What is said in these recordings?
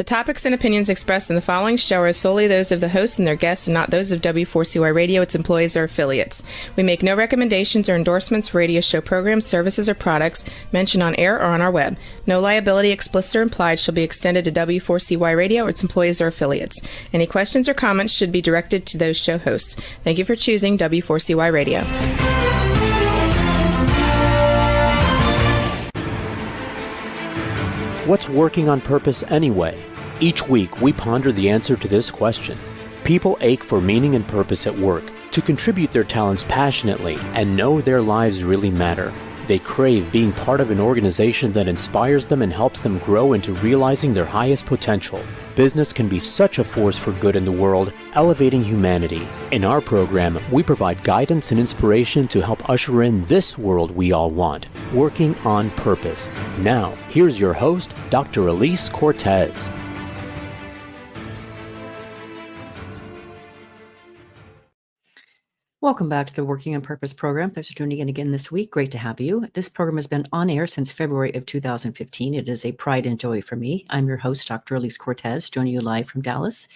topics and opinions expressed in the following show are solely those of the host and their guests and not those of W4CY Radio, its employees, or affiliates. We make no recommendations or endorsements for radio show programs, services, or products mentioned on air or on our web. No liability, explicit or implied, shall be extended to W4CY Radio or its employees or affiliates. Any questions or comments should be directed to those show hosts. Thank you for choosing W4CY Radio. What's working on purpose anyway? Each week, we ponder the answer to this question. People ache for meaning and purpose at work, to contribute their talents passionately and know their lives really matter. They crave being part of an organization that inspires them and helps them grow into realizing their highest potential. Business can be such a force for good in the world, elevating humanity. In our program, we provide guidance and inspiration to help usher in this world we all want, working on purpose. Now, here's your host, Dr. Elise Cortez. Welcome back to the Working on Purpose program. Thanks for tuning in again this week. Great to have you. This program has been on air since February of 2015. It is a pride and joy for me. I'm your host, Dr. Elise Cortez, joining you live from Dallas.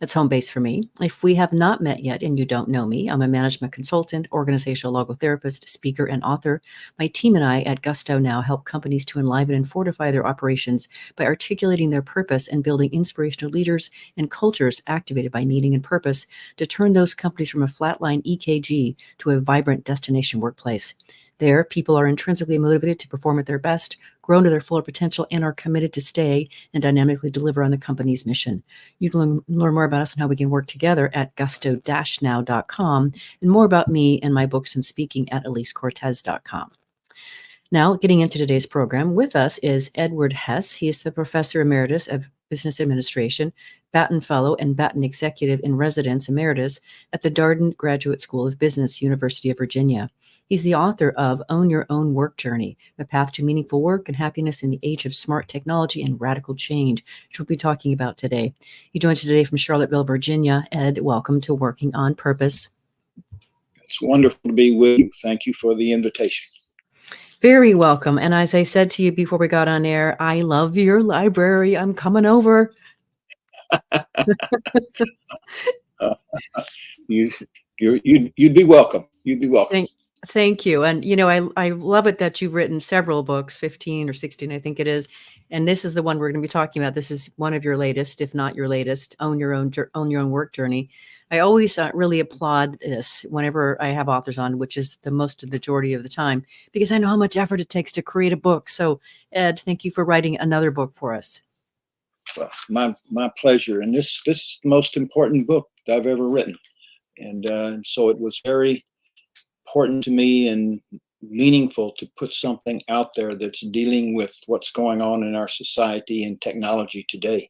That's home base for me. If we have not met yet and you don't know me, I'm a management consultant, organizational logotherapist, speaker, and author. My team and I at Gusto now help companies to enliven and fortify their operations by articulating their purpose and building inspirational leaders and cultures activated by meaning and purpose to turn those companies from a flatline EKG to a vibrant destination workplace. There, people are intrinsically motivated to perform at their best, grow to their fuller potential, and are committed to stay and dynamically deliver on the company's mission. You can learn more about us and how we can work together at gusto-now.com, and more about me and my books and speaking at elisecortez.com. Now, getting into today's program, with us is Edward Hess. He is the Professor Emeritus of Business Administration, Batten Fellow, and Batten Executive in Residence Emeritus at the Darden Graduate School of Business, University of Virginia. He's the author of Own Your Own Work Journey, The Path to Meaningful Work and Happiness in the Age of Smart Technology and Radical Change, which we'll be talking about today. He joins us today from Charlottesville, Virginia. Ed, welcome to Working on Purpose. It's wonderful to be with you. Thank you for the invitation. Very welcome. And as I said to you before we got on air, I love your library. I'm coming over. You'd be welcome. You'd be welcome. Thank you. And, you know, I love it that you've written several books, 15 or 16, I think it is. And this is the one we're going to be talking about. This is one of your latest, if not your latest, Own Your Own Work Journey. I always really applaud this whenever I have authors on, which is the majority of the time, because I know how much effort it takes to create a book. So, Ed, thank you for writing another book for us. Well, my pleasure. And this is the most important book that I've ever written. And so it was very important to me and meaningful to put something out there that's dealing with what's going on in our society and technology today.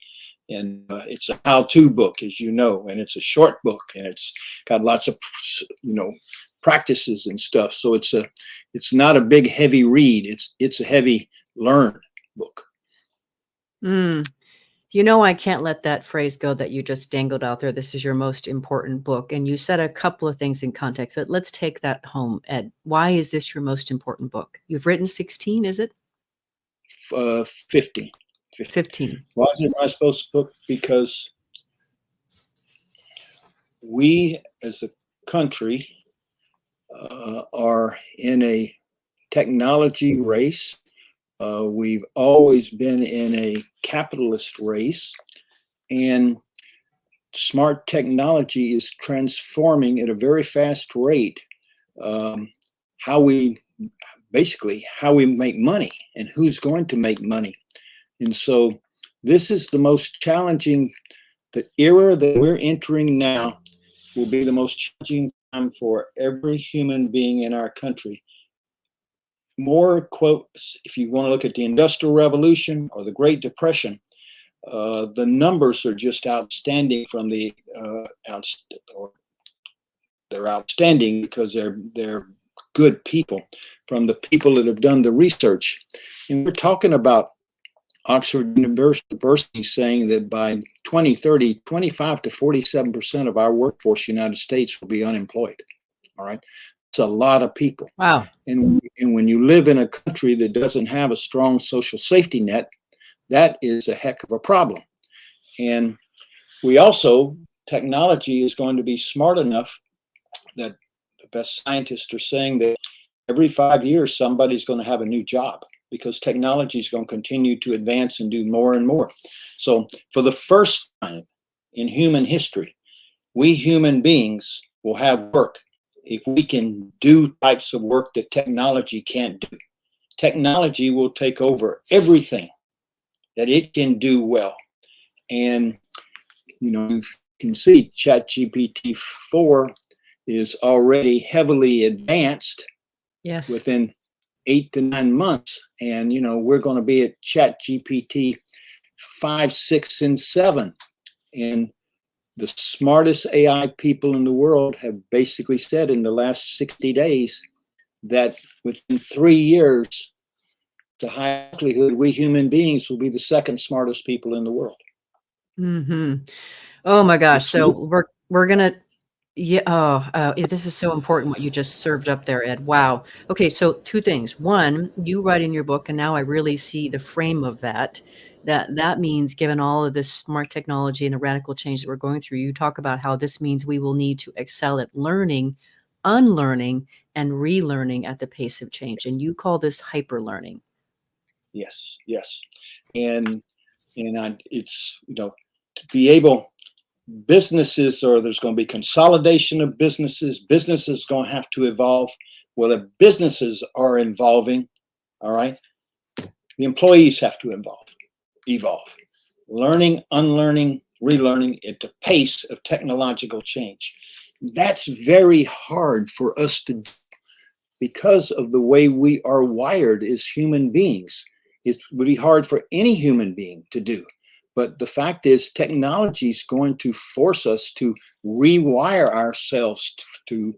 And it's a how-to book, as you know, and it's a short book, and it's got lots of, practices and stuff. So it's not a big, heavy read. It's a heavy learn book. You know, I can't let that phrase go that you just dangled out there. This is your most important book. And you said a couple of things in context, but let's take that home, Ed. Why is this your most important book? You've written 16, is it? 15. 15. Why is it my supposed book? Because we as a country are in a technology race. We've always been in a capitalist race, and smart technology is transforming at a very fast rate how we make money and who's going to make money. And so this is the most challenging, the era that we're entering now will be the most challenging time for every human being in our country. More quotes, if you want to look at the Industrial Revolution or the Great Depression, the numbers are just outstanding from the they're outstanding because they're good people, from the people that have done the research. And we're talking about Oxford University saying that by 2030, 25 to 47% of our workforce in the United States will be unemployed. All right. It's a lot of people. Wow. And when you live in a country that doesn't have a strong social safety net, that is a heck of a problem. And we also, technology is going to be smart enough that the best scientists are saying that every 5 years, somebody's going to have a new job because technology is going to continue to advance and do more and more. So for the first time in human history, we human beings will have work if we can do types of work that technology can't do. Technology will take over everything that it can do well. And, you can see ChatGPT 4 is already heavily advanced. Yes. Within 8 to 9 months. And, we're going to be at ChatGPT 5, 6, and 7. And the smartest AI people in the world have basically said in the last 60 days that within 3 years, the high likelihood we human beings will be the second smartest people in the world. Mm-hmm. Oh my gosh. So we're gonna, yeah. This is so important what you just served up there, Ed. Wow. Okay, so two things. One, you write in your book, and now I really see the frame of that. That means, given all of this smart technology and the radical change that we're going through, you talk about how this means we will need to excel at learning, unlearning, and relearning at the pace of change. And you call this hyper learning. Yes, yes. And it's, to be able, businesses, or there's going to be consolidation of businesses. Businesses going to have to evolve. Well, if businesses are evolving, all right, the employees have to evolve. Learning, unlearning, relearning at the pace of technological change. That's very hard for us to do because of the way we are wired as human beings. It would be hard for any human being to do. But the fact is, technology is going to force us to rewire ourselves to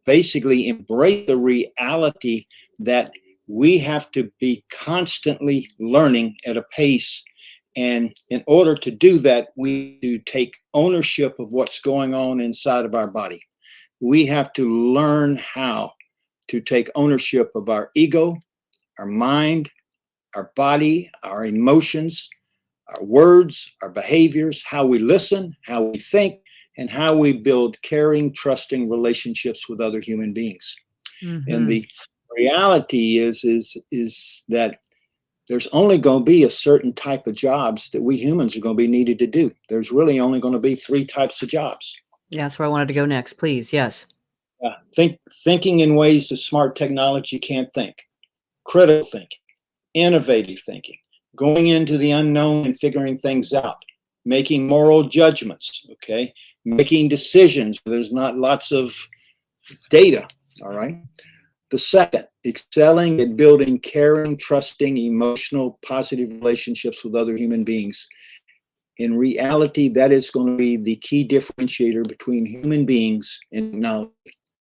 basically embrace the reality that we have to be constantly learning at a pace. And in order to do that, we do take ownership of what's going on inside of our body. We have to learn how to take ownership of our ego, our mind, our body, our emotions, our words, our behaviors, how we listen, how we think, and how we build caring, trusting relationships with other human beings. Mm-hmm. And the reality is that there's only going to be a certain type of jobs that we humans are going to be needed to do. There's really only going to be 3 types of jobs. Yeah, that's where I wanted to go next, please. Yes. Thinking in ways that smart technology can't think. Critical thinking, innovative thinking, going into the unknown and figuring things out, making moral judgments, okay? Making decisions where there's not lots of data, all right? The second, excelling at building caring, trusting, emotional, positive relationships with other human beings. In reality, that is going to be the key differentiator between human beings and technology,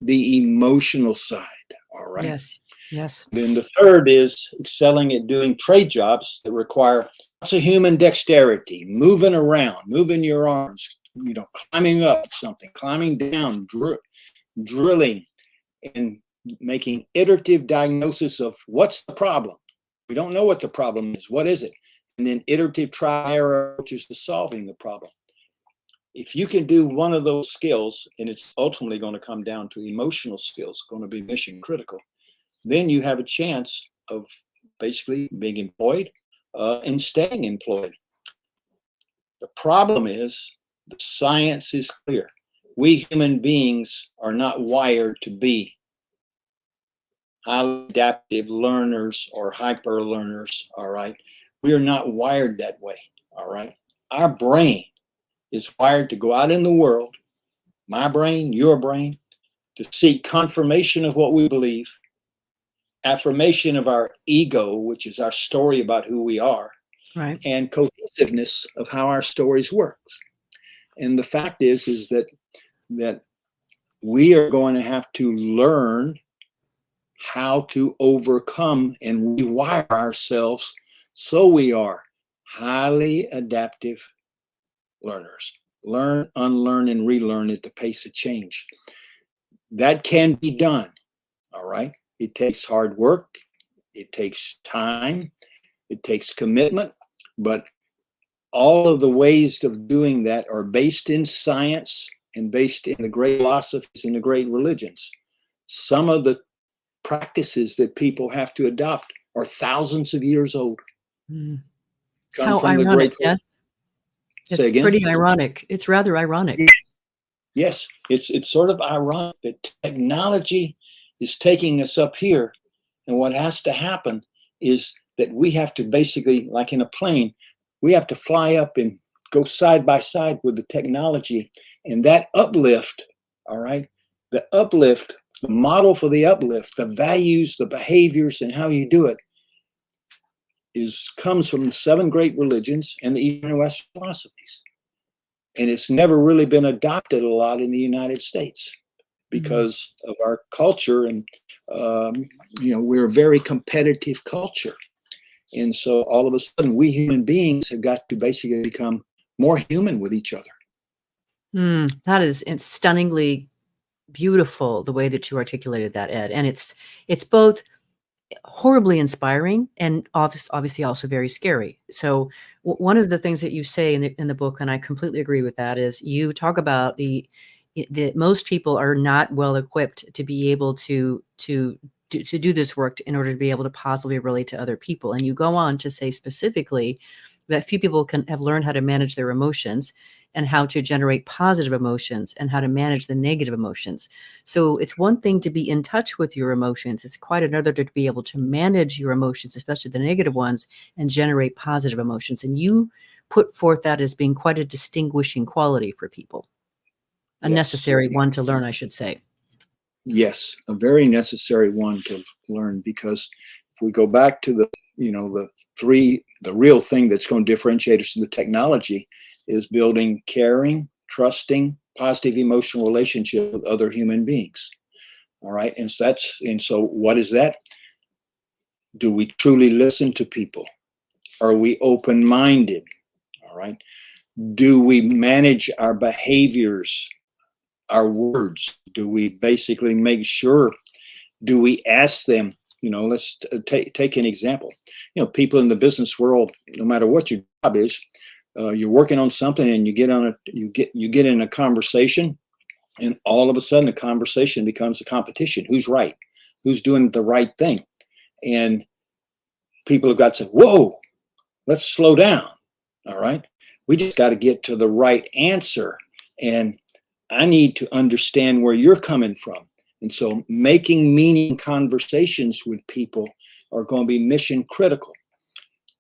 the emotional side, all right? Yes. Yes. And the third is excelling at doing trade jobs that require lots of human dexterity, moving around, moving your arms, climbing up something, climbing down, drilling, and making iterative diagnosis of what's the problem. We don't know what the problem is. What is it? And then iterative trial approaches to solving the problem. If you can do one of those skills, and it's ultimately going to come down to emotional skills, going to be mission critical, then you have a chance of basically being employed and staying employed. The problem is the science is clear. We human beings are not wired to be highly adaptive learners or hyper learners, all right? We are not wired that way, all right? Our brain is wired to go out in the world, my brain, your brain, to seek confirmation of what we believe, affirmation of our ego, which is our story about who we are, right, and cohesiveness of how our stories work. And the fact is that we are going to have to learn how to overcome and rewire ourselves so we are highly adaptive learners. Learn, unlearn, and relearn at the pace of change. That can be done, all right? It takes hard work. It takes time. It takes commitment. But all of the ways of doing that are based in science and based in the great philosophies and the great religions. Some of the practices that people have to adopt are thousands of years old. Mm. Come How from the ironic, great. yes? Say It's again? pretty ironic. It's rather ironic. Yes, it's sort of ironic that technology is taking us up here, and what has to happen is that we have to basically, like in a plane, we have to fly up and go side by side with the technology, and that uplift, all right, the uplift, the model for the uplift, the values, the behaviors, and how you do it comes from the 7 great religions and the Eastern and Western philosophies. And it's never really been adopted a lot in the United States because of our culture. And, we're a very competitive culture. And so all of a sudden, we human beings have got to basically become more human with each other. That is, it's stunningly beautiful the way that you articulated that, Ed. And it's both horribly inspiring and obviously also very scary. So one of the things that you say in the book, and I completely agree with that, is you talk about that most people are not well equipped to be able to do this work in order to be able to positively relate to other people. And you go on to say specifically that few people have learned how to manage their emotions and how to generate positive emotions and how to manage the negative emotions. So it's one thing to be in touch with your emotions. It's quite another to be able to manage your emotions, especially the negative ones, and generate positive emotions. And you put forth that as being quite a distinguishing quality for people. A necessary one to learn, I should say. Yes, a very necessary one to learn, because if we go back to the real thing that's going to differentiate us from the technology is building caring, trusting, positive emotional relationship with other human beings. All right. And so what is that? Do we truly listen to people? Are we open-minded? All right. Do we manage our behaviors, our words? Do we basically make sure? Do we ask them? Let's take an example. People in the business world, no matter what your job is, you're working on something and you get in a conversation, and all of a sudden the conversation becomes a competition. Who's right? Who's doing the right thing? And people have got to say, whoa, let's slow down. All right. We just got to get to the right answer. And I need to understand where you're coming from. And so making meaning conversations with people are going to be mission critical.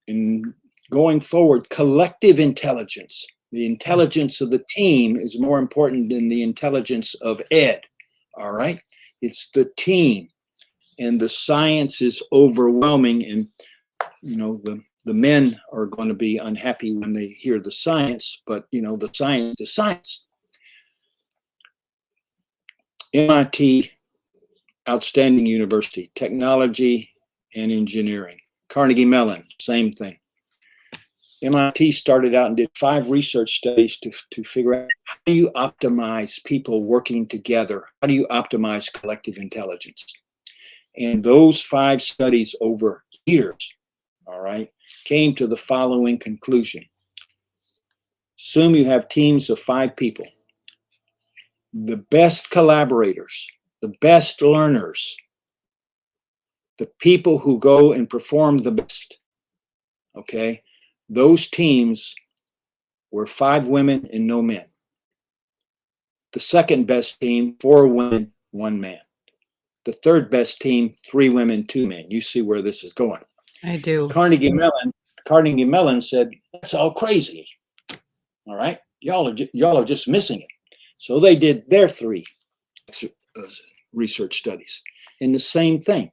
And going forward, collective intelligence, the intelligence of the team, is more important than the intelligence of Ed. All right. It's the team, and the science is overwhelming. And, the men are going to be unhappy when they hear the science, but, the science is science. MIT, outstanding university, technology and engineering. Carnegie Mellon, same thing. MIT started out and did 5 research studies to figure out, how do you optimize people working together? How do you optimize collective intelligence? And those 5 studies over years, all right, came to the following conclusion. Assume you have teams of 5 people. The best collaborators, the best learners, the people who go and perform the best, okay, those teams were 5 women and no men. The second best team, 4 women, 1 man. The third best team, 3 women, 2 men. You see where this is going. I do. Carnegie Mellon said, that's all crazy. All right, y'all are just missing it. So they did their 3 research studies, and the same thing.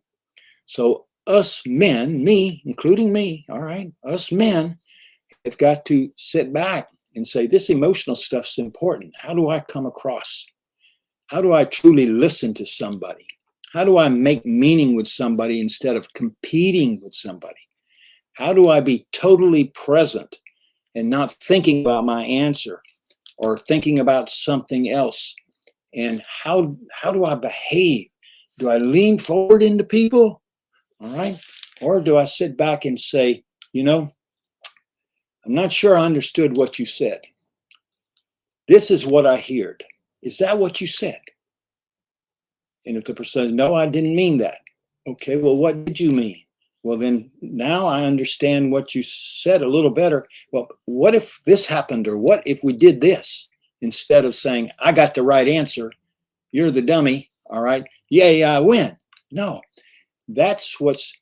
So us men, me, including me, all right, us men have got to sit back and say, this emotional stuff's important. How do I come across? How do I truly listen to somebody? How do I make meaning with somebody instead of competing with somebody? How do I be totally present and not thinking about my answer or thinking about something else? And how do I behave? Do I lean forward into people? All right. Or do I sit back and say, I'm not sure I understood what you said. This is what I heard. Is that what you said? And if the person says, no, I didn't mean that. Okay, well, what did you mean? Well, then now I understand what you said a little better. Well, what if this happened? Or what if we did this? Instead of saying, I got the right answer, you're the dummy, all right? Yay, I win. No, that's what's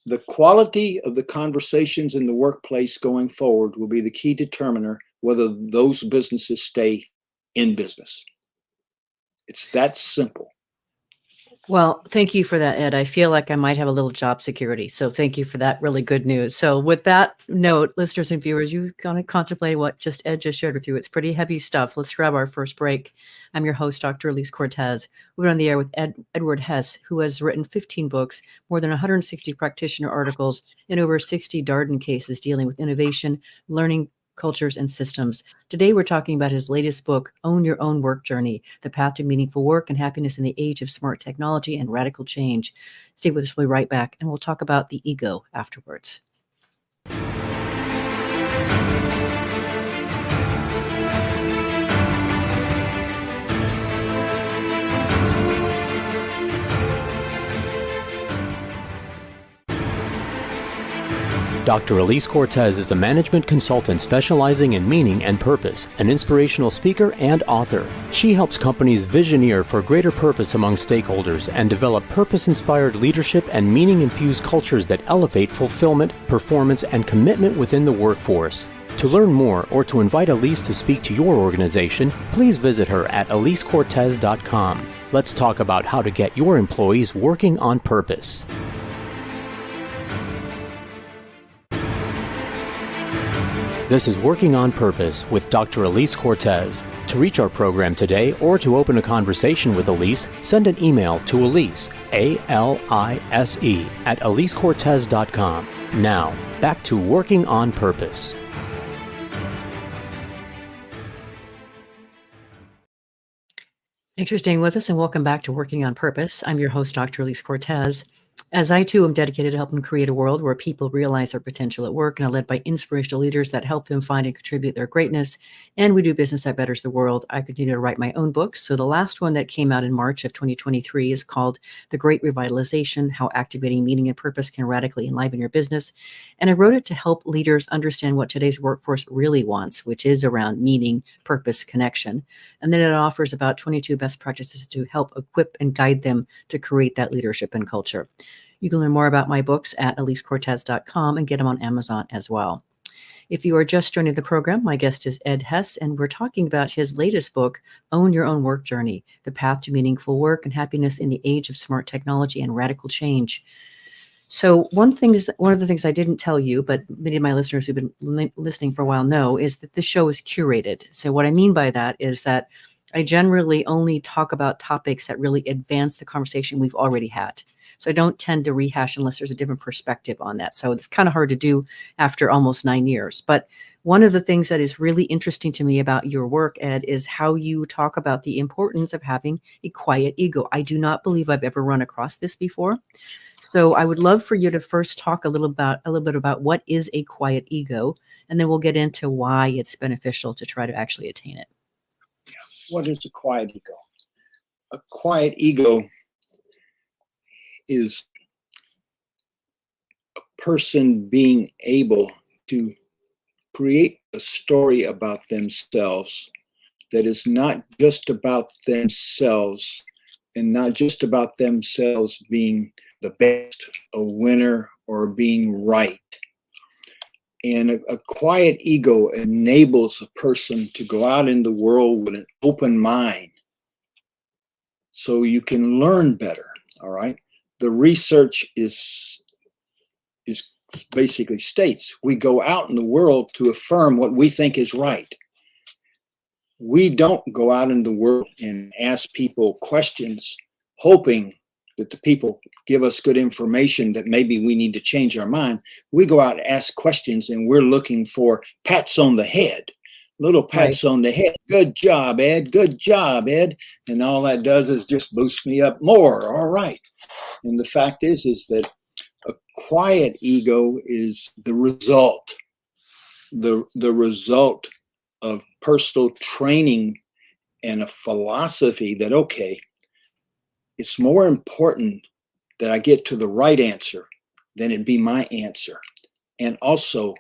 the quality of the conversations in the workplace going forward will be the key determiner whether those businesses stay in business. It's that simple. Well, thank you for that, Ed. I feel like I might have a little job security. So thank you for that really good news. So with that note, listeners and viewers, you kind of contemplate what Ed just shared with you. It's pretty heavy stuff. Let's grab our first break. I'm your host, Dr. Elise Cortez. We're on the air with Edward Hess, who has written 15 books, more than 160 practitioner articles, and over 60 Darden cases dealing with innovation, learning, cultures, and systems. Today, we're talking about his latest book, Own Your Own Work Journey, The Path to Meaningful Work and Happiness in the Age of Smart Technology and Radical Change. Stay with us. We'll be right back, and we'll talk about the ego afterwards. Dr. Elise Cortez is a management consultant specializing in meaning and purpose, an inspirational speaker and author. She helps companies visioneer for greater purpose among stakeholders and develop purpose-inspired leadership and meaning-infused cultures that elevate fulfillment, performance, and commitment within the workforce. To learn more or to invite Elise to speak to your organization, please visit her at elisecortez.com. Let's talk about how to get your employees working on purpose. This is Working on Purpose with Dr. Elise Cortez. To reach our program today or to open a conversation with Elise, send an email to Elise, A-L-I-S-E, at elisecortez.com. Now, back to Working on Purpose. Interesting with us, and welcome back to Working on Purpose. I'm your host, Dr. Elise Cortez. As I, too, am dedicated to helping create a world where people realize their potential at work and are led by inspirational leaders that help them find and contribute their greatness, and we do business that betters the world, I continue to write my own books. So the last one that came out in March of 2023 is called The Great Revitalization, How Activating Meaning and Purpose Can Radically Enliven Your Business. And I wrote it to help leaders understand what today's workforce really wants, which is around meaning, purpose, connection. And then it offers about 22 best practices to help equip and guide them to create that leadership and culture. You can learn more about my books at elisecortez.com and get them on Amazon as well. If you are just joining the program, my guest is Ed Hess, and we're talking about his latest book, Own Your Own Work Journey, The Path to Meaningful Work and Happiness in the Age of Smart Technology and Radical Change. So one of the things I didn't tell you, but many of my listeners who've been listening for a while know, is that the show is curated. So what I mean by that is that I generally only talk about topics that really advance the conversation we've already had. So I don't tend to rehash unless there's a different perspective on that. So it's kind of hard to do after almost 9 years. But one of the things that is really interesting to me about your work, Ed, is how you talk about the importance of having a quiet ego. I do not believe I've ever run across this before. So I would love for you to first talk a little bit about what is a quiet ego, and then we'll get into why it's beneficial to try to actually attain it. What is a quiet ego? A quiet ego is a person being able to create a story about themselves that is not just about themselves and not just about themselves being the best, a winner, or being right. And a quiet ego enables a person to go out in the world with an open mind so you can learn better, all right? The research is basically states we go out in the world to affirm what we think is right. We don't go out in the world and ask people questions hoping that the people give us good information that maybe we need to change our mind. We go out and ask questions and we're looking for pats on the head, little pats on the head. Good job, Ed. Good job, Ed. And all that does is just boost me up more. All right. And the fact is that a quiet ego is the result. the result of personal training and a philosophy that, okay, it's more important that I get to the right answer than it be my answer. And also,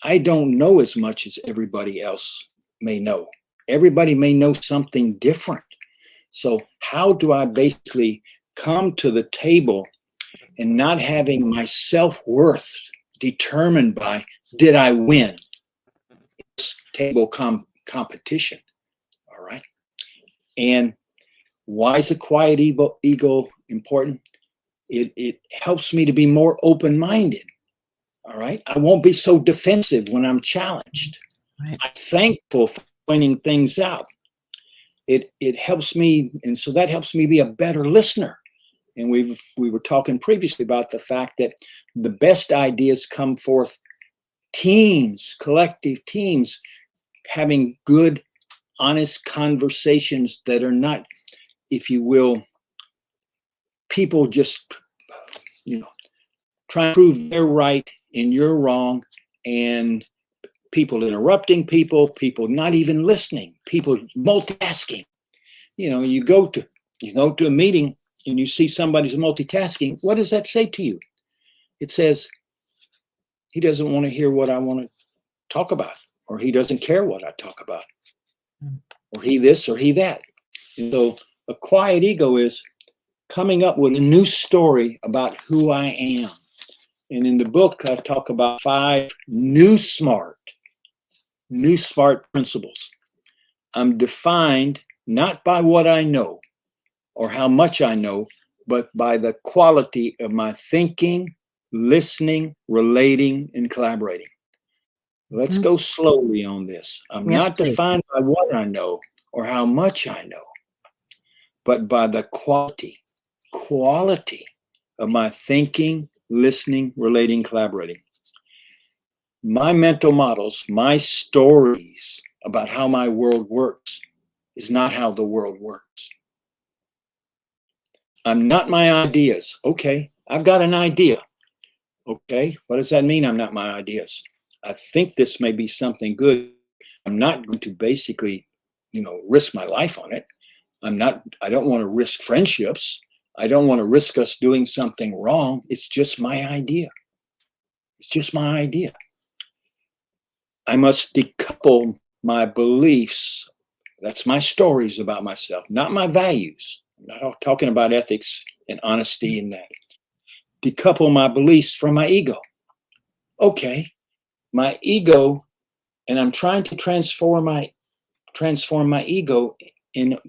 I don't know as much as everybody else may know. Everybody may know something different. So how do I basically come to the table and not having my self-worth determined by, did I win? It's table competition, all right? And why is a quiet ego important? It helps me to be more open-minded, all right? I won't be so defensive when I'm challenged. Right. I'm thankful for finding things out. It helps me, and so that helps me be a better listener. And we were talking previously about the fact that the best ideas come forth teams, collective teams, having good, honest conversations that are not, if you will, people just, trying to prove they're right and you're wrong, and people interrupting people not even listening, people multitasking. You go to a meeting and you see somebody's multitasking. What does that say to you? It says he doesn't want to hear what I want to talk about, or he doesn't care what I talk about, or he this or he that. And so a quiet ego is coming up with a new story about who I am. And in the book, I talk about 5 new smart principles. I'm defined not by what I know or how much I know, but by the quality of my thinking, listening, relating, and collaborating. Let's go slowly on this. I'm Yes, not please. defined by what I know or how much I know, but by the quality of my thinking, listening, relating, collaborating. My mental models, my stories about how my world works is not how the world works. I'm not my ideas. Okay, I've got an idea. Okay, what does that mean? I'm not my ideas. I think this may be something good. I'm not going to basically, risk my life on it. I don't want to risk friendships. I don't want to risk us doing something wrong. It's just my idea. It's just my idea. I must decouple my beliefs. That's my stories about myself, not my values. I'm not talking about ethics and honesty and that. Decouple my beliefs from my ego. Okay, my ego, and I'm trying to transform my ego in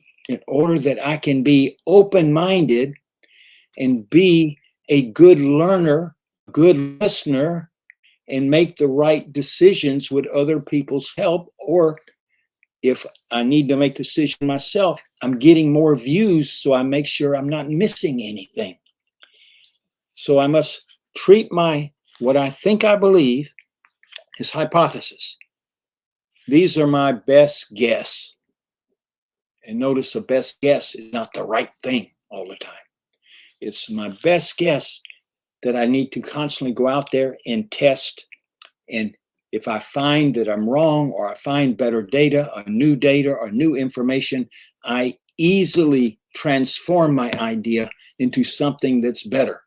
order that I can be open-minded and be a good learner, good listener, and make the right decisions with other people's help. Or if I need to make the decision myself, I'm getting more views, so I make sure I'm not missing anything. So I must treat what I think I believe as hypothesis. These are my best guess. And notice the best guess is not the right thing all the time. It's my best guess that I need to constantly go out there and test. And if I find that I'm wrong, or I find better data or new information, I easily transform my idea into something that's better.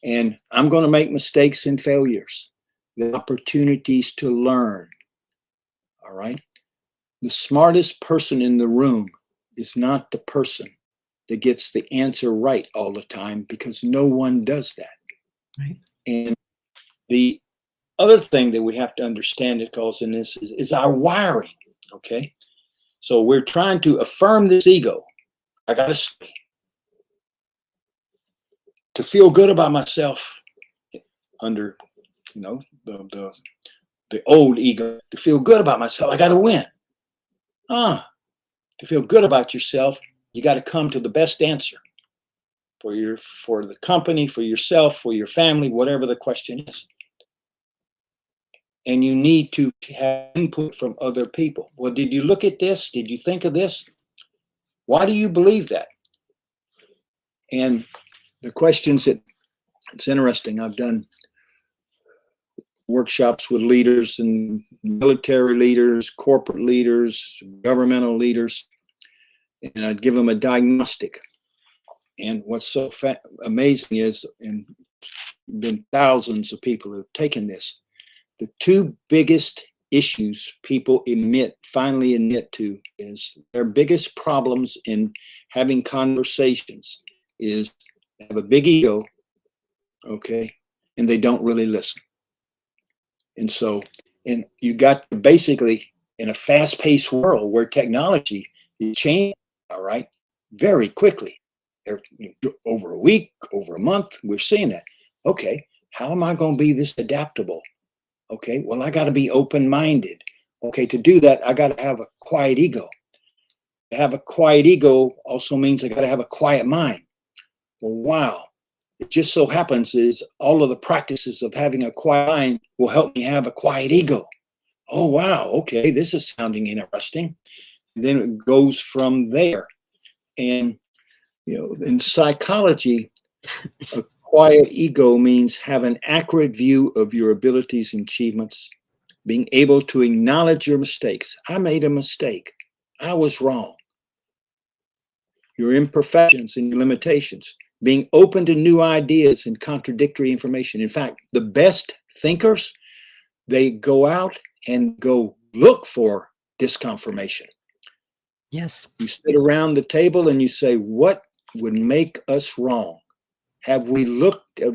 And I'm going to make mistakes and failures, the opportunities to learn. All right. The smartest person in the room is not the person that gets the answer right all the time, because no one does that. Right. And the other thing that we have to understand that goes in this is our wiring. Okay. So we're trying to affirm this ego. I got to stay. To feel good about myself under, the old ego, to feel good about myself, I got to win. To feel good about yourself, you got to come to the best answer for the company, for yourself, for your family, whatever the question is. And you need to have input from other people. Well, did you look at this? Did you think of this? Why do you believe that? And the questions it's interesting. I've done workshops with leaders and military leaders, corporate leaders, governmental leaders, and I'd give them a diagnostic. And what's so amazing is, and been thousands of people who have taken this, the two biggest issues people finally admit to is their biggest problems in having conversations is they have a big ego, okay, and they don't really listen. And so, and you got to basically, in a fast-paced world where technology is changing, all right, very quickly, over a week, over a month, we're seeing that. Okay, how am I going to be this adaptable? Okay, well, I got to be open-minded. Okay, to do that, I got to have a quiet ego. To have a quiet ego also means I got to have a quiet mind. Well, wow. It just so happens is all of the practices of having a quiet mind will help me have a quiet ego. Oh, wow. Okay, this is sounding interesting. And then it goes from there. And, you know, in psychology, a quiet ego means have an accurate view of your abilities and achievements, being able to acknowledge your mistakes. I made a mistake. I was wrong. Your imperfections and your limitations, being open to new ideas and contradictory information. In fact, the best thinkers, they go out and go look for disconfirmation. Yes. You sit around the table and you say, what would make us wrong? Have we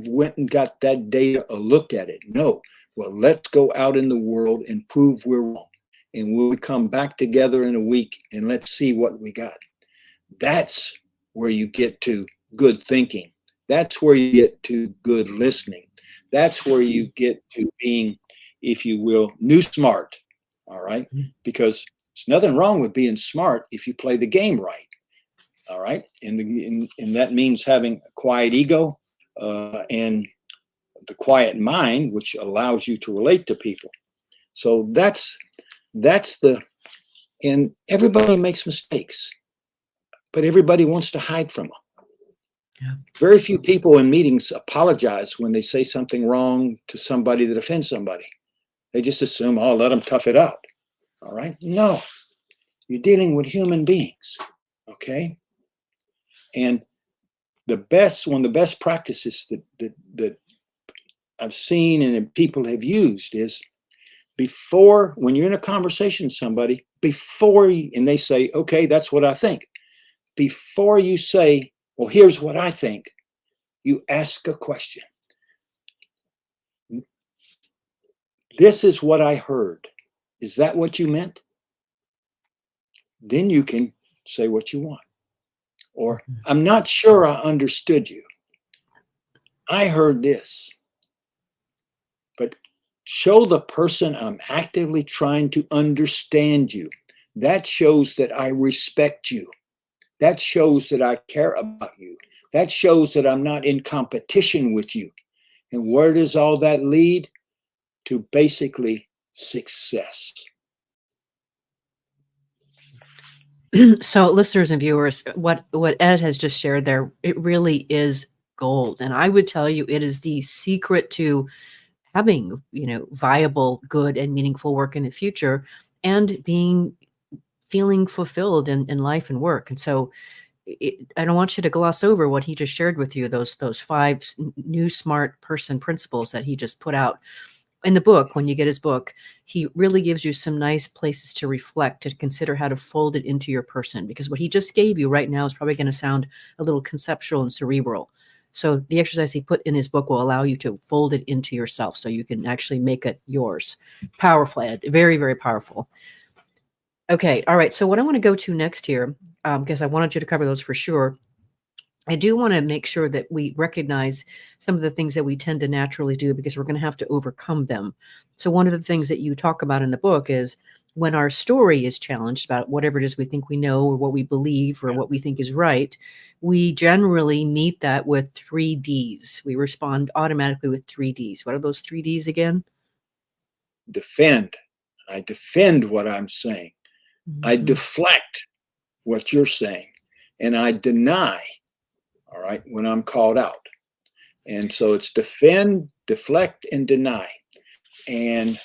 went and got that data or looked at it? No. Well, let's go out in the world and prove we're wrong. And we'll come back together in a week and let's see what we got. That's where you get to good thinking. That's where you get to good listening. That's where you get to being, if you will, new smart. All right. Because there's nothing wrong with being smart if you play the game right. All right. And that means having a quiet ego and the quiet mind, which allows you to relate to people. So that's and everybody makes mistakes, but everybody wants to hide from them. Yeah. Very few people in meetings apologize when they say something wrong to somebody that offends somebody. They just assume, oh, let them tough it out. All right. No, you're dealing with human beings. Okay. And one of the best practices that I've seen and that people have used is when you're in a conversation with somebody, and they say, okay, that's what I think. Before you say, well, here's what I think, you ask a question. This is what I heard. Is that what you meant? Then you can say what you want. Or, I'm not sure I understood you. I heard this. But show the person I'm actively trying to understand you. That shows that I respect you. That shows that I care about you. That shows that I'm not in competition with you. And where does all that lead? To basically success. So listeners and viewers, what Ed has just shared there, it really is gold. And I would tell you it is the secret to having, viable, good and meaningful work in the future and feeling fulfilled in life and work. And so I don't want you to gloss over what he just shared with you, those 5 new smart person principles that he just put out. In the book, when you get his book, he really gives you some nice places to reflect, to consider how to fold it into your person, because what he just gave you right now is probably going to sound a little conceptual and cerebral. So the exercise he put in his book will allow you to fold it into yourself so you can actually make it yours. Powerful, Ed. Very, very powerful. Okay. All right. So what I want to go to next here, because I wanted you to cover those for sure, I do want to make sure that we recognize some of the things that we tend to naturally do because we're going to have to overcome them. So one of the things that you talk about in the book is when our story is challenged about whatever it is we think we know or what we believe or what we think is right, we generally meet that with 3 Ds. We respond automatically with 3 Ds. What are those 3 Ds again? Defend. I defend what I'm saying. Mm-hmm. I deflect what you're saying. And I deny, all right, when I'm called out. And so it's defend, deflect, and deny. and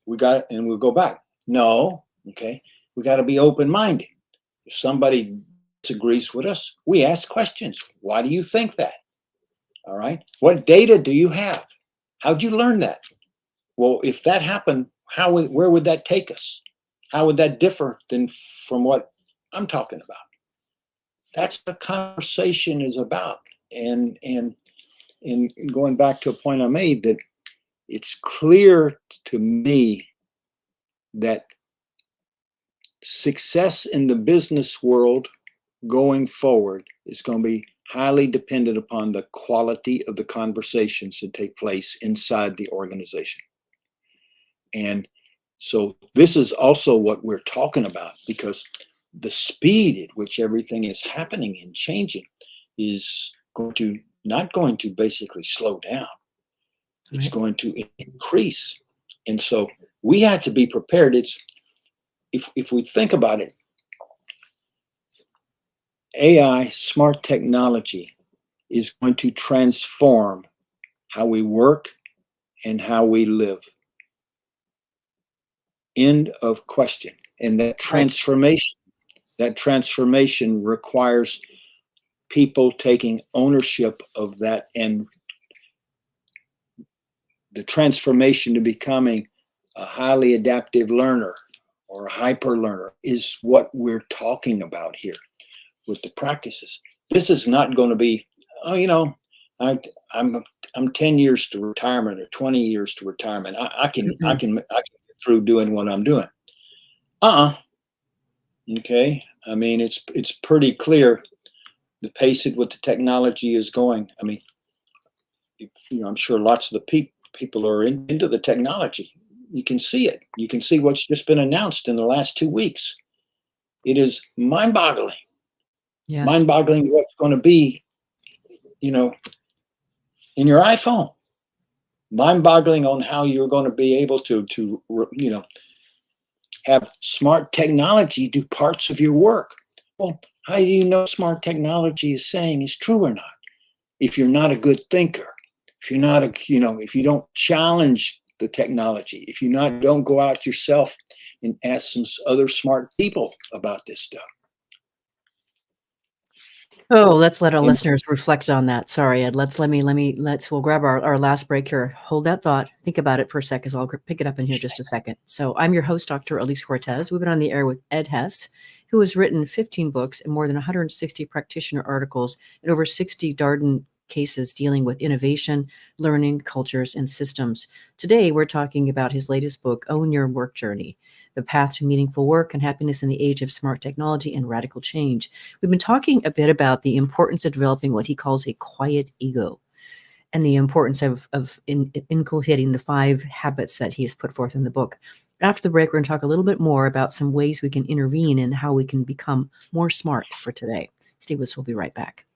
we got, and we'll go back. No, okay, we got to be open-minded. If somebody disagrees with us, we ask questions. Why do you think that? All right. What data do you have? How'd you learn that? Well, if that happened, where would that take us? How would that differ from what I'm talking about? That's what conversation is about. And going back to a point I made, that it's clear to me that success in the business world going forward is going to be highly dependent upon the quality of the conversations that take place inside the organization. And so this is also what we're talking about, because the speed at which everything is happening and changing is not going to basically slow down. It's going to increase. And so we have to be prepared. If we think about it, AI, smart technology, is going to transform how we work and how we live. End of question. And that transformation requires people taking ownership of that, and the transformation to becoming a highly adaptive learner or a hyper learner is what we're talking about here with the practices. This is not going to be, I'm 10 years to retirement or 20 years to retirement. I can get through doing what I'm doing. Okay. I mean, it's pretty clear the pace at what the technology is going. I mean, I'm sure lots of the people are into the technology. You can see it. You can see what's just been announced in the last 2 weeks. It is mind-boggling. Yes. Mind-boggling what's going to be, in your iPhone. Mind-boggling on how you're going to be able to have smart technology do parts of your work. Well, how do you know smart technology is saying is true or not? If you're not a good thinker, if you're not if you don't challenge the technology, if you don't go out yourself and ask some other smart people about this stuff. Oh, let's let our listeners reflect on that. Sorry, Ed. We'll grab our last break here. Hold that thought. Think about it for a sec, as I'll pick it up in here just a second. So I'm your host, Dr. Elise Cortez. We've been on the air with Ed Hess, who has written 15 books and more than 160 practitioner articles and over 60 Darden cases dealing with innovation, learning, cultures, and systems. Today, we're talking about his latest book, Own Your Work Journey: The Path to Meaningful Work and Happiness in the Age of Smart Technology and Radical Change. We've been talking a bit about the importance of developing what he calls a quiet ego, and the importance of inculcating the 5 habits that he has put forth in the book. After the break, we're going to talk a little bit more about some ways we can intervene and how we can become more smart for today. Stay with us. We'll be right back.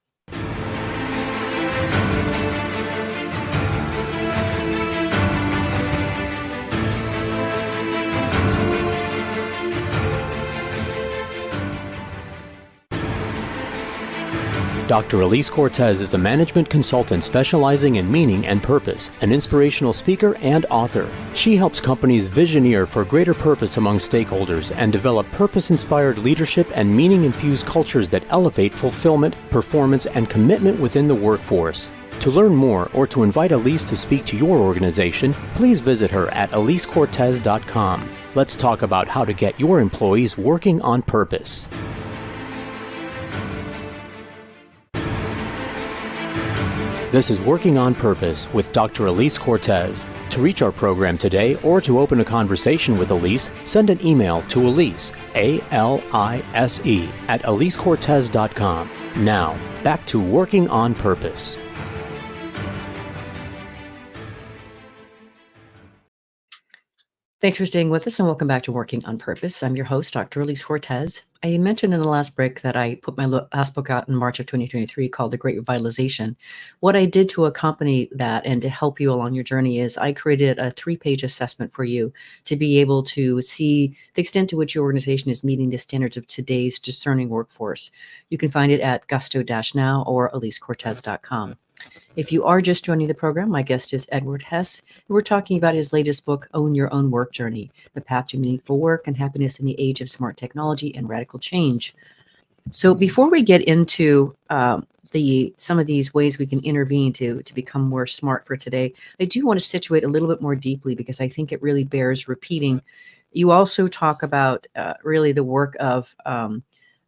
Dr. Elise Cortez is a management consultant specializing in meaning and purpose, an inspirational speaker and author. She helps companies visioneer for greater purpose among stakeholders and develop purpose-inspired leadership and meaning-infused cultures that elevate fulfillment, performance, and commitment within the workforce. To learn more or to invite Elise to speak to your organization, please visit her at elisecortez.com. Let's talk about how to get your employees working on purpose. This is Working on Purpose with Dr. Elise Cortez. To reach our program today or to open a conversation with Elise, send an email to Elise, A-L-I-S-E, at elisecortez.com. Now, back to Working on Purpose. Thanks for staying with us, and welcome back to Working on Purpose. I'm your host, Dr. Elise Cortez. I mentioned in the last break that I put my last book out in March of 2023 called The Great Revitalization. What I did to accompany that and to help you along your journey is I created a 3-page assessment for you to be able to see the extent to which your organization is meeting the standards of today's discerning workforce. You can find it at gusto-now or elisecortez.com. If you are just joining the program, my guest is Edward Hess, and we're talking about his latest book, Own Your Own Work Journey, The Path to Meaningful Work and Happiness in the Age of Smart Technology and Radical Change. So before we get into some of these ways we can intervene to become more smart for today, I do want to situate a little bit more deeply because I think it really bears repeating. You also talk about really the work of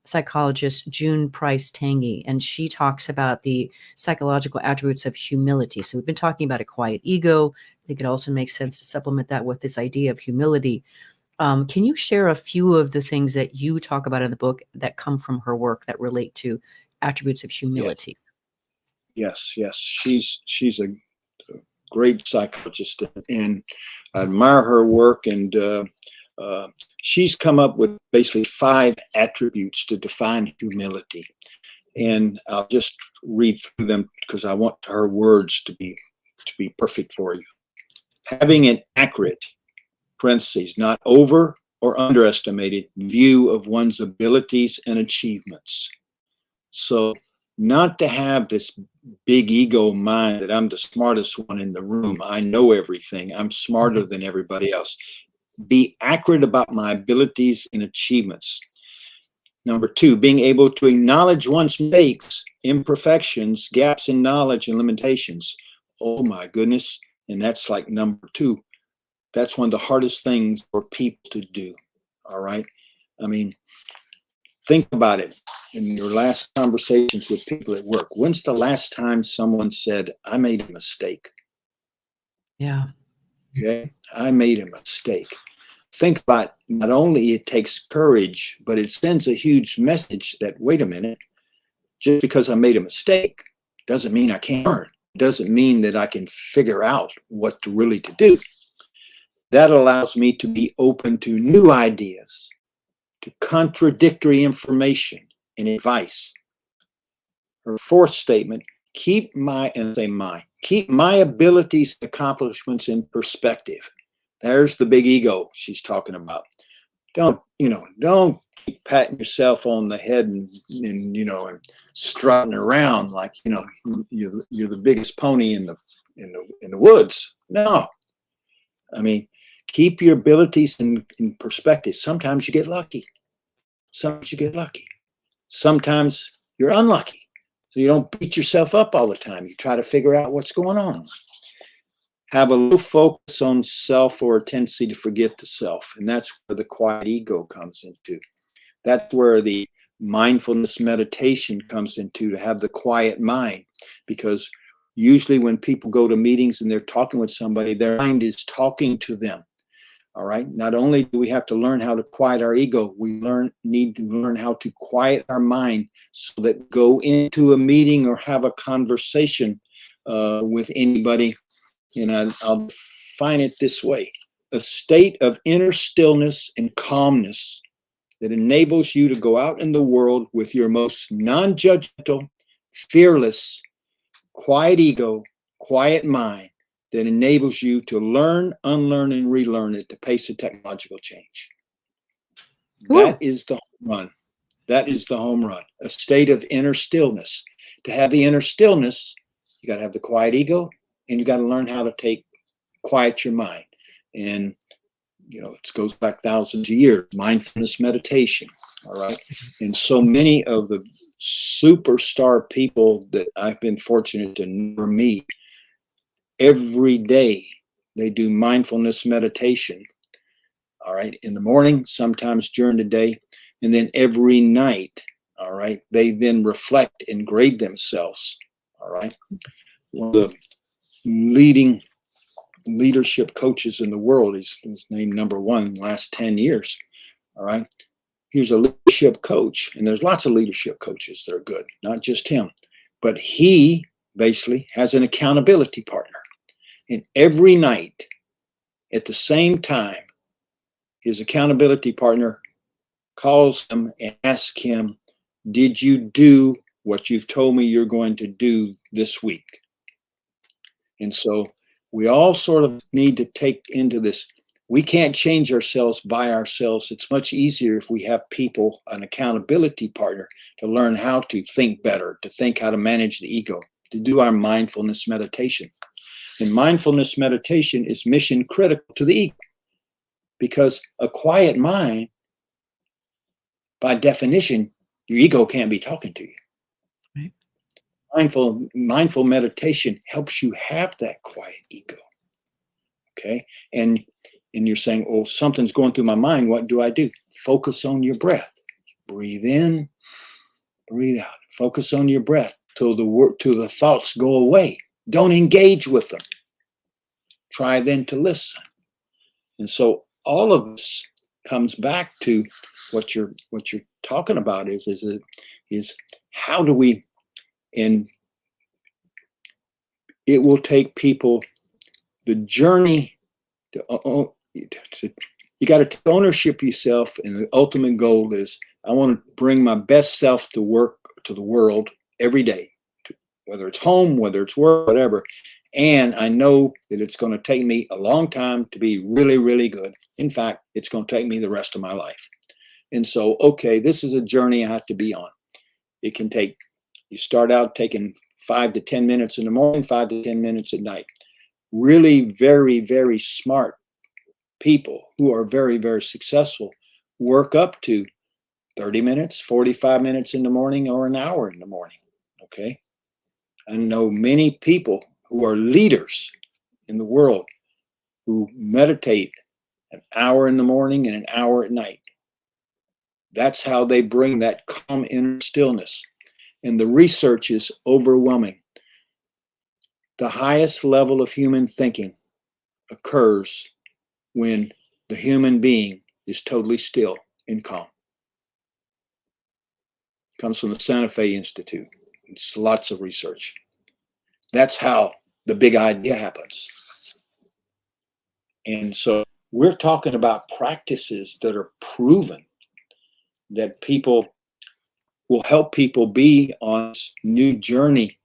psychologist June Price Tangy, and she talks about the psychological attributes of humility. So we've been talking about a quiet ego. I think it also makes sense to supplement that with this idea of humility. Can you share a few of the things that you talk about in the book that come from her work that relate to attributes of humility? Yes. She's a great psychologist, and I admire her work. And she's come up with basically 5 attributes to define humility. And I'll just read through them because I want her words to be perfect for you. Having an accurate, parentheses, not over or underestimated view of one's abilities and achievements. So not to have this big ego mind that I'm the smartest one in the room. I know everything. I'm smarter than everybody else. Be accurate about my abilities and achievements. Number 2, being able to acknowledge one's mistakes, imperfections, gaps in knowledge, and limitations. Oh my goodness. And that's like number 2. That's one of the hardest things for people to do. All right. I mean, think about it in your last conversations with people at work. When's the last time someone said, I made a mistake? Yeah. Okay. I made a mistake. Think about, not only it takes courage, but it sends a huge message that, wait a minute, just because I made a mistake doesn't mean I can't learn. Doesn't mean that I can figure out what to do. That allows me to be open to new ideas, to contradictory information and advice. Her 4th statement, keep my abilities and accomplishments in perspective. There's the big ego she's talking about. Don't keep patting yourself on the head and strutting around like you're the biggest pony in the woods. No. I mean, keep your abilities in perspective. Sometimes you get lucky. Sometimes you're unlucky. So you don't beat yourself up all the time. You try to figure out what's going on. Have a little focus on self or a tendency to forget the self. And that's where the quiet ego comes into. That's where the mindfulness meditation comes into, to have the quiet mind. Because usually when people go to meetings and they're talking with somebody, their mind is talking to them. All right. Not only do we have to learn how to quiet our ego, we need to learn how to quiet our mind so that go into a meeting or have a conversation with anybody. And I'll define it this way: a state of inner stillness and calmness that enables you to go out in the world with your most non-judgmental, fearless, quiet ego, quiet mind, that enables you to learn, unlearn, and relearn at the pace of technological change. Ooh. That is the home run. That is the home run. A state of inner stillness. To have the inner stillness, you got to have the quiet ego, and you got to learn how to quiet your mind. And it goes back thousands of years. Mindfulness meditation. All right. And so many of the superstar people that I've been fortunate to never meet, every day they do mindfulness meditation. All right. In the morning, sometimes during the day, and then every night. All right. They then reflect and grade themselves. All right. One of the leading leadership coaches in the world, he's named #1 in the last 10 years. All right. He's a leadership coach, and there's lots of leadership coaches that are good, not just him. But he basically has an accountability partner. And every night at the same time, his accountability partner calls him and asks him, did you do what you've told me you're going to do this week? And so we all sort of need to take into this. We can't change ourselves by ourselves. It's much easier if we have people, an accountability partner, to learn how to think better, to think how to manage the ego. to do our mindfulness meditation. And mindfulness meditation is mission critical to the ego, because a quiet mind, by definition, your ego can't be talking to you. Right. Mindful meditation helps you have that quiet ego. Okay. And you're saying, oh, something's going through my mind. What do I do? Focus on your breath. Breathe in, breathe out. Focus on your breath till the thoughts go away. Don't engage with them. Try then to listen. And so all of this comes back to what you're talking about is how do we, and it will take people the journey to you got to take ownership yourself, and the ultimate goal is I want to bring my best self to work, to the world every day, whether it's home, whether it's work, whatever. And I know that it's going to take me a long time to be really, really good. In fact, it's going to take me the rest of my life. And so, okay, this is a journey I have to be on. It can take, you start out taking 5 to 10 minutes in the morning, 5 to 10 minutes at night. Really very, very smart people who are very, very successful work up to 30 minutes, 45 minutes in the morning, or an hour in the morning. Okay. I know many people who are leaders in the world who meditate an hour in the morning and an hour at night. That's how they bring that calm inner stillness. And the research is overwhelming. The highest level of human thinking occurs when the human being is totally still and calm. It comes from the Santa Fe Institute. It's lots of research. That's how the big idea happens. And so we're talking about practices that are proven, that people will help people be on this new journey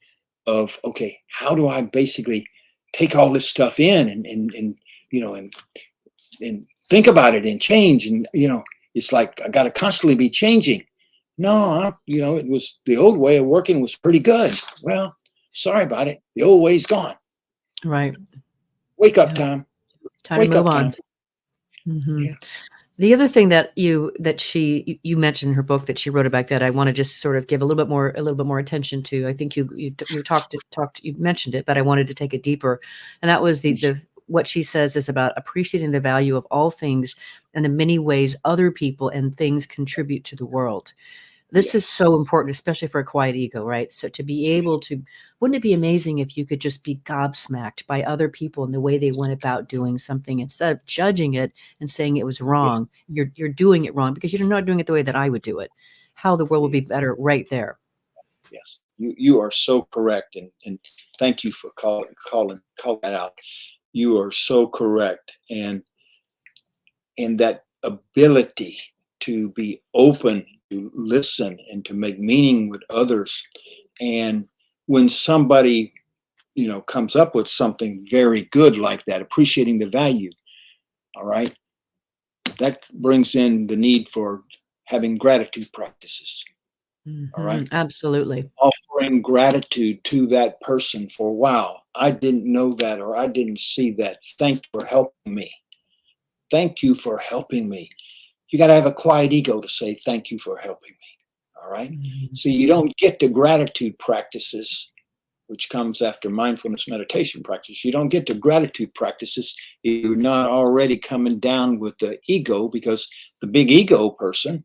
of, okay, how do I basically take all this stuff in and you know, and think about it and change? And, you know, it's like I got to constantly be changing. No, you know, it was the old way of working was pretty good. Well, sorry about it. The old way's gone. Right. Wake up time. Time Wake to move up on. time. Mm-hmm. Yeah. The other thing that you mentioned in her book that she wrote about that I want to just sort of give a little bit more attention to. I think you mentioned it, but I wanted to take it deeper, and that was the what she says is about appreciating the value of all things and the many ways other people and things contribute to the world. This is so important, especially for a quiet ego, right? So to be able to, wouldn't it be amazing if you could just be gobsmacked by other people and the way they went about doing something instead of judging it and saying it was wrong? You're doing it wrong because you're not doing it the way that I would do it. How the world would be better right there. Yes, you are so correct, and thank you for calling that out. You are so correct, and that ability to be open, to listen, and to make meaning with others. And when somebody, you know, comes up with something very good like that, appreciating the value, all right, that brings in the need for having gratitude practices. All right. Absolutely. Offering gratitude to that person for, wow, I didn't know that, or I didn't see that. Thank you for helping me. Thank you for helping me. You got to have a quiet ego to say, thank you for helping me. All right. Mm-hmm. So you don't get to gratitude practices, which comes after mindfulness meditation practice. You don't get to gratitude practices if you're not already coming down with the ego, because the big ego person,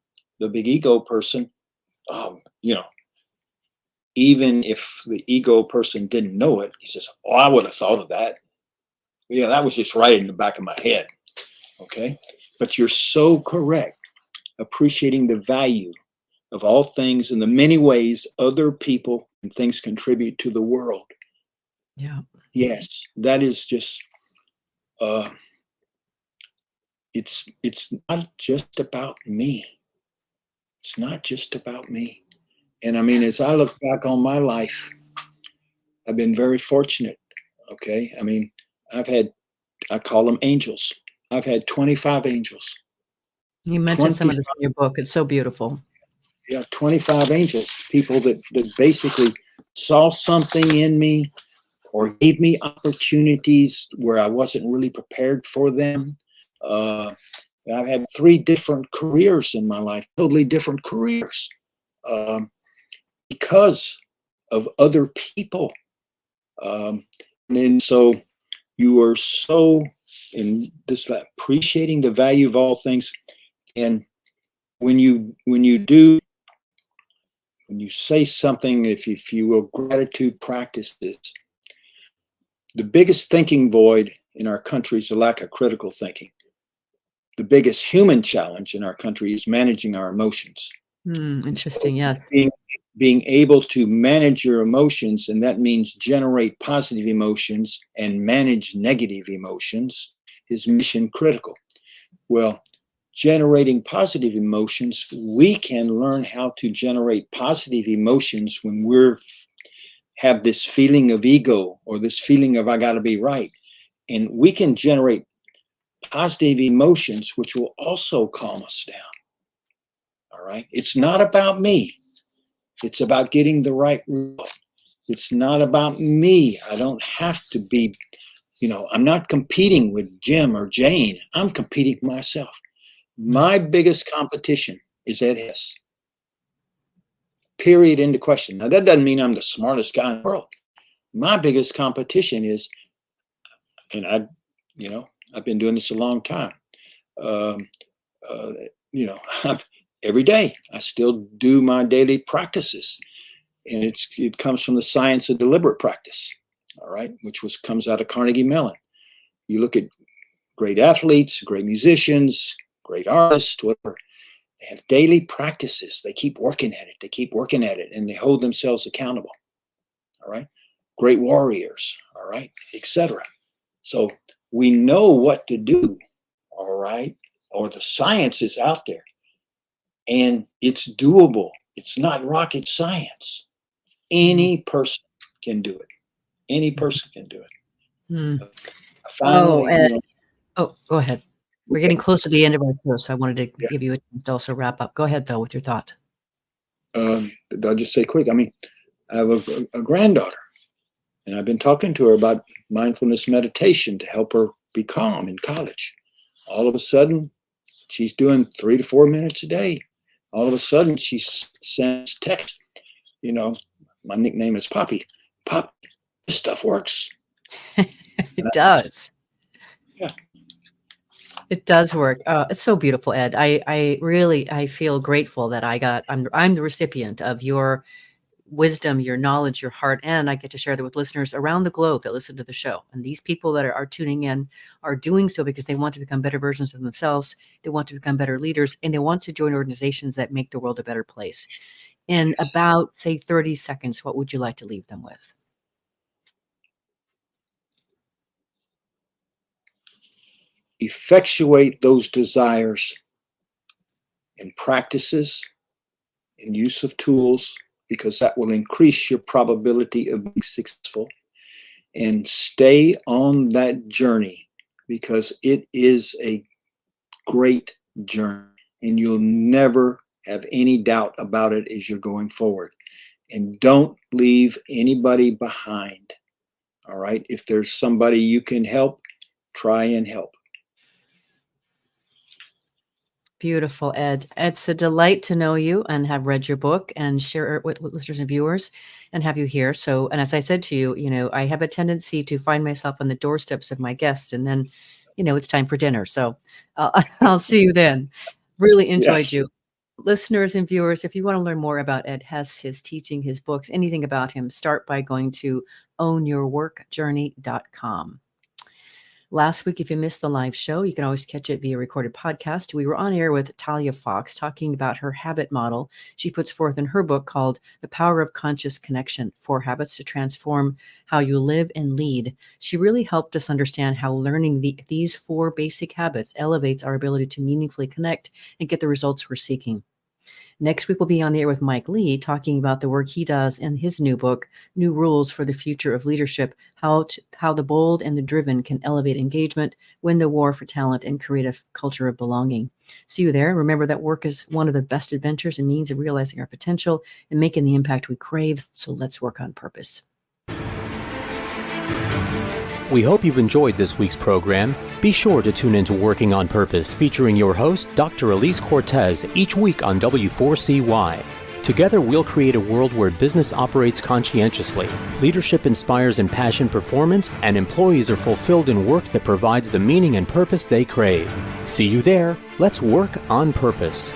you know, even if the ego person didn't know it, he says, oh, I would have thought of that. Yeah, that was just right in the back of my head. Okay. But you're so correct. Appreciating the value of all things and the many ways other people and things contribute to the world. Yeah. Yes, that is just, it's not just about me. It's not just about me. And I mean, as I look back on my life, I've been very fortunate. Okay. I mean, I call them angels. I've had 25 angels. You mentioned some of this in your book. It's so beautiful. Yeah, 25 angels, people that basically saw something in me or gave me opportunities where I wasn't really prepared for them. I've had 3 different careers in my life, totally different careers, because of other people. And so you are so in this appreciating the value of all things. And when you say something, if you will, gratitude practices, the biggest thinking void in our country is a lack of critical thinking. The biggest human challenge in our country is managing our emotions. Interesting. Yes. Being able to manage your emotions, and that means generate positive emotions and manage negative emotions, is mission critical. Well, generating positive emotions, we can learn how to generate positive emotions when have this feeling of ego or this feeling of I got to be right. And we can generate positive emotions, which will also calm us down. All right. It's not about me. It's about getting the right result. It's not about me. I don't have to be, I'm not competing with Jim or Jane. I'm competing with myself. My biggest competition is Ed Hess. Period. End of question. Now, that doesn't mean I'm the smartest guy in the world. My biggest competition is, and I've been doing this a long time. Every day I still do my daily practices, and it comes from the science of deliberate practice. All right, which comes out of Carnegie Mellon. You look at great athletes, great musicians, great artists, whatever. They have daily practices. They keep working at it. They keep working at it, and they hold themselves accountable. All right, great warriors. All right, etc. So we know what to do. All right, or the science is out there, and it's doable. It's not rocket science. Any person can do it. Any person can do it. Finally, Go ahead. We're getting close to the end of our show, so I wanted to give you a chance to also wrap up. Go ahead, though, with your thoughts. I'll just say quick. I have a granddaughter, and I've been talking to her about mindfulness meditation to help her be calm in college. All of a sudden, she's doing 3 to 4 minutes a day. All of a sudden, she sends text. My nickname is Poppy. Pop, this stuff works. It does. Yeah. It does work. It's so beautiful, Ed. I feel grateful that I'm the recipient of your wisdom, your knowledge, your heart, and I get to share that with listeners around the globe that listen to the show. And these people that are tuning in are doing so because they want to become better versions of themselves. They want to become better leaders, and they want to join organizations that make the world a better place. In about, say, 30 seconds, what would you like to leave them with? Effectuate those desires in practices, in use of tools, because that will increase your probability of being successful. And stay on that journey, because it is a great journey, and you'll never have any doubt about it as you're going forward. And don't leave anybody behind. All right. If there's somebody you can help, try and help. Beautiful, Ed. It's a delight to know you and have read your book and share it with listeners and viewers and have you here. So, and as I said to you, I have a tendency to find myself on the doorsteps of my guests, and then, it's time for dinner. So I'll see you then. Really enjoyed you. Listeners and viewers, if you want to learn more about Ed Hess, his teaching, his books, anything about him, start by going to ownyourworkjourney.com. Last week, if you missed the live show, you can always catch it via recorded podcast. We were on air with Talia Fox talking about her habit model she puts forth in her book called The Power of Conscious Connection: 4 Habits to Transform How You Live and Lead. She really helped us understand how learning these 4 basic habits elevates our ability to meaningfully connect and get the results we're seeking. Next week, we'll be on the air with Mike Lee talking about the work he does in his new book, New Rules for the Future of Leadership, how the bold and the driven can elevate engagement, win the war for talent, and create a culture of belonging. See you there. Remember that work is one of the best adventures and means of realizing our potential and making the impact we crave. So let's work on purpose. We hope you've enjoyed this week's program. Be sure to tune into Working on Purpose, featuring your host, Dr. Elise Cortez, each week on W4CY. Together, we'll create a world where business operates conscientiously, leadership inspires impassioned performance, and employees are fulfilled in work that provides the meaning and purpose they crave. See you there. Let's work on purpose.